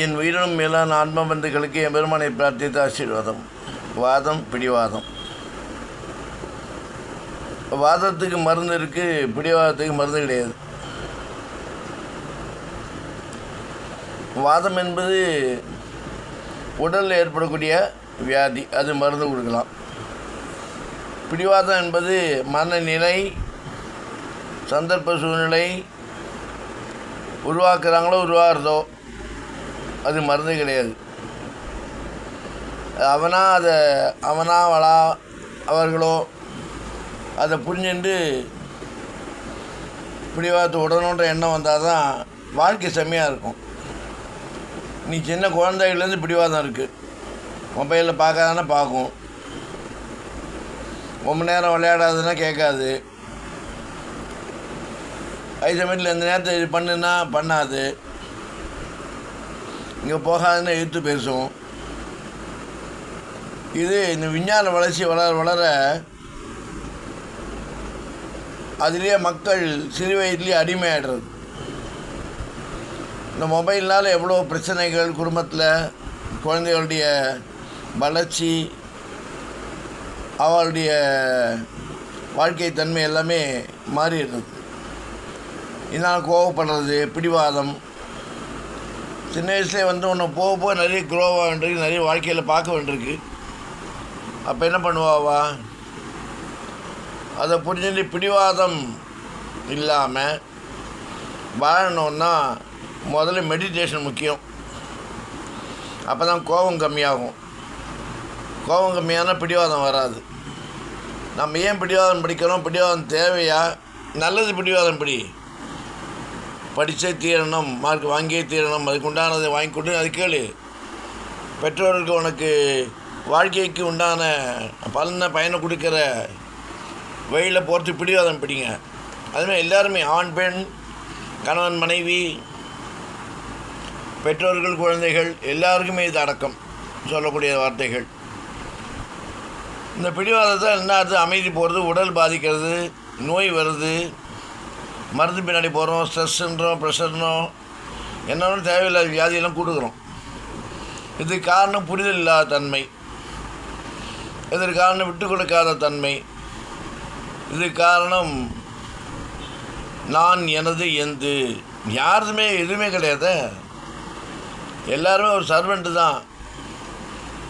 என் உயிரினும் மேலான ஆன்ம பந்துக்களுக்கு எம்பெருமானை பிரார்த்தித்த ஆசீர்வாதம். வாதம், பிடிவாதம். வாதத்துக்கு மருந்து இருக்குது, பிடிவாதத்துக்கு மருந்து கிடையாது. வாதம் என்பது உடலில் ஏற்படக்கூடிய வியாதி, அது மருந்து கொடுக்கலாம். பிடிவாதம் என்பது மனநிலை, சந்தர்ப்ப சூழ்நிலை உருவாக்குறாங்களோ உருவாகிறதோ, அது மருந்து கிடையாது. அவளா அவர்களோ அதை புரிஞ்சுட்டு பிடிவாதத்தை உடனோன்ற எண்ணம் வந்தால் தான் வாழ்க்கை செம்மையாக இருக்கும். நீ சின்ன குழந்தைகள்லேருந்து பிடிவாதம் இருக்குது. மொபைலில் பார்க்காதானே பார்க்கும், ரொம்ப நேரம் விளையாடாதுன்னா கேட்காது, அதே சமயத்தில் எந்த நேரத்தை இது பண்ணுன்னா பண்ணாது, இங்கே போகாதுன்னு எடுத்து பேசும். இது இந்த விஞ்ஞான வளர்ச்சி வளர வளர அதுலேயே மக்கள் சிறு வயதுலேயே அடிமையாகிடுறது. இந்த மொபைல்னால் எவ்வளோ பிரச்சனைகள் குடும்பத்தில், குழந்தைகளுடைய வளர்ச்சி, அவளுடைய வாழ்க்கை தன்மை எல்லாமே மாறிடுறது. இதனால் கோவப்படுறது, பிடிவாதம். சின்ன வயசுலேயே ஒன்று போக நிறைய க்ரோவாக வேண்டியிருக்கு, நிறைய வாழ்க்கையில் பார்க்க வேண்டியிருக்கு. அப்போ என்ன பண்ணுவாவா? அதை புரிஞ்சுட்டு பிடிவாதம் இல்லாமல் வாழணுன்னா முதல்ல மெடிடேஷன் முக்கியம். அப்போ தான் கோபம் கம்மியாகும். கோபம் கம்மியான பிடிவாதம் வராது. நம்ம ஏன் பிடிவாதம் படிக்கிறோம்? பிடிவாதம் தேவையா? நல்லது பிடிவாதம் படித்தே தீரணும், மார்க் வாங்கியே தீரணும், அதுக்கு உண்டானதை வாங்கி கொண்டு அது கேளு. பெற்றோர்களுக்கு உனக்கு வாழ்க்கைக்கு உண்டான பயனை கொடுக்குற வழியில் போகிறதுக்கு பிடிவாதம் பிடிங்க. அதுமாதிரி எல்லாருமே, ஆண் பெண், கணவன் மனைவி, பெற்றோர்கள் குழந்தைகள் எல்லாருக்குமே இது அடக்கம் சொல்லக்கூடிய வார்த்தைகள். இந்த பிடிவாதத்தை என்ன ஆகுது? அமைதி போகிறது, உடல் பாதிக்கிறது, நோய் வருது, மருந்து பின்னாடி போகிறோம், ஸ்ட்ரெஸ்ஸுன்றோம், ப்ரெஷர்னோம், என்னன்னு தேவையில்லாத வியாதியெல்லாம் கொடுக்குறோம். இதுக்கு காரணம் புரிதல் இல்லாத தன்மை, இதற்கு காரணம் விட்டு கொடுக்காத தன்மை, இதுக்கு காரணம் நான், எனது, எந்து. யாருமே எதுவுமே கிடையாது. எல்லாருமே ஒரு சர்வெண்ட்டு தான்,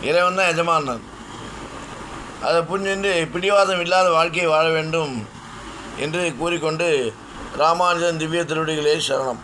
இறைவன் தான் எஜமானன். அதை புரிஞ்சுட்டு பிடிவாதம் இல்லாத வாழ்க்கையை வாழ வேண்டும் என்று கூறிக்கொண்டு ராமானுஜன் திவ்ய திருவடிகளே சரணம்.